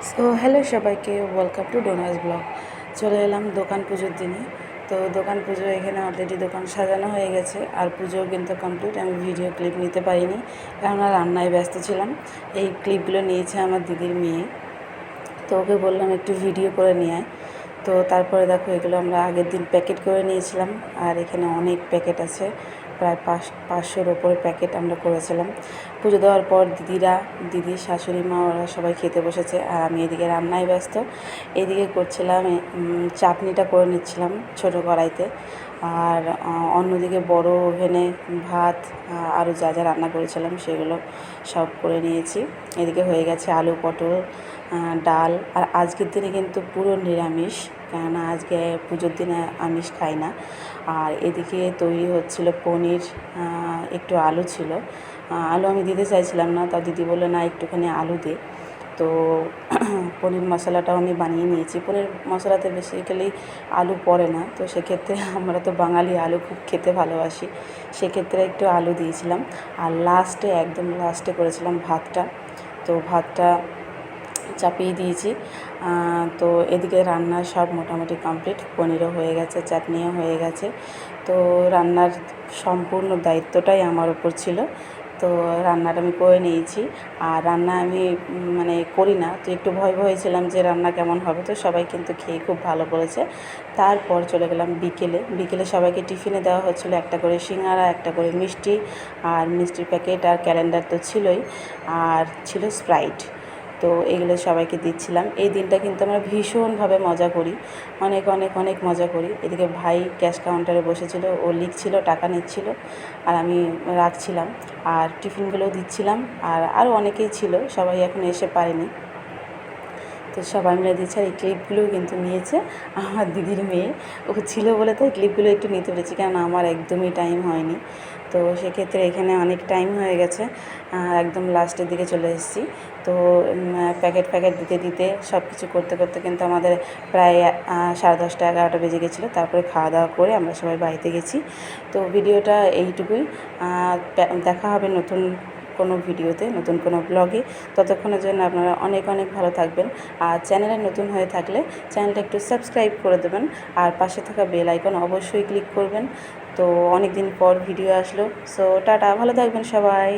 So hello সবাইকে, welcome to ডোনাস blog. চলে এলাম দোকান পুজোর দিনে। তো দোকান পুজো এখানে অলরেডি দোকান সাজানো হয়ে গেছে, আর পুজোও কিন্তু কমপ্লিট। আমি ভিডিও ক্লিপ নিতে পারিনি, কেননা রান্নায় ব্যস্ত ছিলাম। এই ক্লিপগুলো নিয়েছে আমার দিদির মেয়ে, তো ওকে বললাম একটু ভিডিও করে নিয়ে আয়। তো তারপরে দেখো, এগুলো আমরা আগের দিন প্যাকেট করে নিয়েছিলাম, আর এখানে অনেক প্যাকেট আছে, প্রায় 500-র ওপরে প্যাকেট আমরা করেছিলাম। পুজো দেওয়ার পর দিদির শাশুড়ি মা ওরা সবাই খেতে বসেছে, আর আমি এদিকে রান্নায় ব্যস্ত। এদিকে করছিলাম চাটনিটা করে নিচ্ছিলাম ছোটো কড়াইতে, আর অন্যদিকে বড় ওভেনে ভাত আরও যা যা রান্না করেছিলাম সেগুলো সব করে নিয়েছি। এদিকে হয়ে গেছে আলু পটল ডাল। আর আজকের দিনে কিন্তু পুরো নিরামিষ, কেননা আজকে পুজোর দিনে আমিষ খাই না। আর এদিকে তৈরি হচ্ছিল পনির, একটু আলু ছিল। আলু আমি দিতে চাইছিলাম না, তাও দিদি বললো না একটুখানি আলু দে। তো পনির মশলাটাও আমি বানিয়ে নিয়েছি। পনির মশলাতে বেসিক্যালি আলু পড়ে না, তো সেক্ষেত্রে আমরা তো বাঙালি আলু খুব খেতে ভালোবাসি, সেক্ষেত্রে একটু আলু দিয়েছিলাম। আর একদম লাস্টে করেছিলাম ভাতটা। তো ভাতটা চাপিয়ে দিয়েছি। তো এদিকে রান্না সব মোটামুটি কমপ্লিট, পনিরও হয়ে গেছে, চাটনিও হয়ে গেছে। তো রান্নার সম্পূর্ণ দায়িত্বটাই আমার ওপর ছিল। তো রান্নাটা আমি করে নিয়েছি। আর রান্না আমি করি না, তো একটু ভয় ছিলাম যে রান্না কেমন হবে। তো সবাই কিন্তু খেয়ে খুব ভালো করেছে। তারপর চলে গেলাম বিকেলে সবাইকে টিফিনে দেওয়া হচ্ছিলো একটা করে সিঙ্গারা, একটা করে মিষ্টি, আর মিষ্টির প্যাকেট আর ক্যালেন্ডার তো ছিলই, আর ছিল স্প্রাইট। তো এগুলো সবাইকে দিচ্ছিলাম। এই দিনটা কিন্তু আমরা ভীষণভাবে মজা করি, অনেক অনেক অনেক মজা করি। এদিকে ভাই ক্যাশ কাউন্টারে বসেছিল, ও লিখছিল, টাকা নিচ্ছিল, আর আমি রাখছিলাম, আর টিফিনগুলোও দিচ্ছিলাম। আর আরও অনেকেই ছিল, সবাই এখন এসে পারেনি, তো সবাই মিলে দিচ্ছে। আর এই ক্লিপগুলোও কিন্তু নিয়েছে আমার দিদির মেয়ে, ও ছিল বলে তো এই ক্লিপগুলো একটু নিতে পেরেছি, কারণ আমার একদমই টাইম হয়নি। তো সেক্ষেত্রে এখানে অনেক টাইম হয়ে গেছে, একদম লাস্টের দিকে চলে এসেছি। তো প্যাকেট দিতে সব কিছু করতে করতে কিন্তু আমাদের প্রায় 10:30 11টা বেজে গেছিলো। তারপরে খাওয়া দাওয়া করে আমরা সবাই বাড়িতে গেছি। তো ভিডিওটা এইটুকুই। দেখা হবে নতুন কোনো ভিডিওতে, নতুন কোনো ব্লগে। ততক্ষণের জন্য আপনারা অনেক অনেক ভালো থাকবেন। আর চ্যানেলে নতুন হয়ে থাকলে চ্যানেলটা একটু সাবস্ক্রাইব করে দেবেন, আর পাশে থাকা বেল আইকন অবশ্যই ক্লিক করবেন। তো অনেক দিন পর ভিডিও আসলো। সো টাটা, ভালো থাকবেন সবাই।